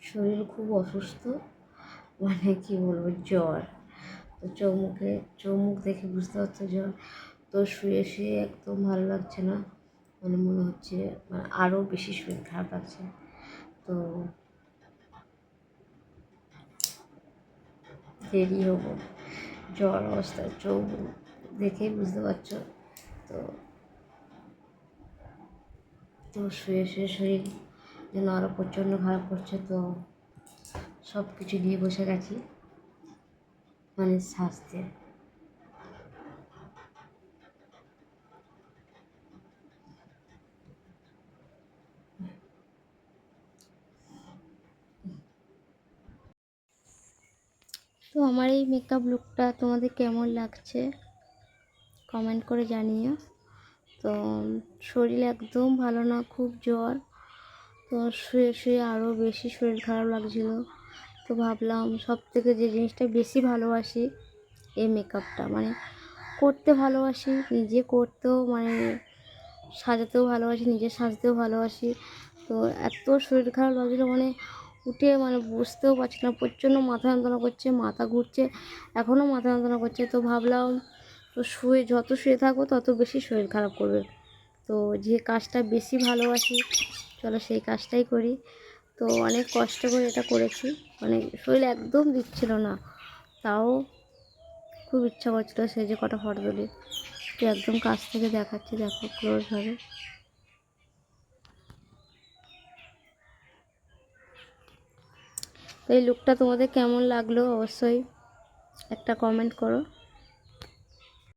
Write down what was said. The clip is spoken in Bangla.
শরীর খুব অসুস্থ, মানে কি বলবো, জ্বর। তো চোখ মুখ দেখে বুঝতে পারছো জ্বর। তো শুয়ে শুয়ে একদম ভালো লাগছে না, মানে মনে হচ্ছে মানে আরও বেশি শরীর খারাপ লাগছে। তো দেরি হবো, জ্বর অবস্থায় চোখ দেখেই বুঝতে পারছো। তো তো শুয়ে শুয়ে শরীর যেন আরও প্রচণ্ড খারাপ করছে। তো সব কিছু নিয়ে বসে গেছি, মানে স্বাস্থ্যের। তো আমার এই মেকআপ লুকটা তোমাদের কেমন লাগছে কমেন্ট করে জানিও। তো শরীর একদম ভালো না, খুব জ্বর। তো শুয়ে শুয়ে আরও বেশি শরীর খারাপ লাগছিলো। তো ভাবলাম সব থেকে যে জিনিসটা বেশি ভালোবাসি এই মেকআপটা, মানে করতে ভালোবাসি, নিজে করতেও মানে সাজাতেও ভালোবাসি, নিজে সাজতেও ভালোবাসি। তো এত শরীর খারাপ লাগছিলো, মানে উঠে মানে বসতেও পারছি না, প্রচণ্ড মাথা যন্ত্রণা করছে, মাথা ঘুরছে, এখনও মাথা যন্ত্রণা করছে। তো ভাবলাম তো যত শুয়ে থাকবো তত বেশি শরীর খারাপ করবে। তো যে কাজটা বেশি ভালোবাসি, চলো সেই কাজটাই করি। তো অনেক কষ্ট করে এটা করেছি, মানে শরীর একদম দিচ্ছিল না, তাও খুব ইচ্ছা করছিলো সেই যে কটা ফটো তুলি। তো একদম কাছ থেকে দেখাচ্ছি, দেখো ক্লোজভাবে। তো এই লুকটা তোমাদের কেমন লাগলো অবশ্যই একটা কমেন্ট করো।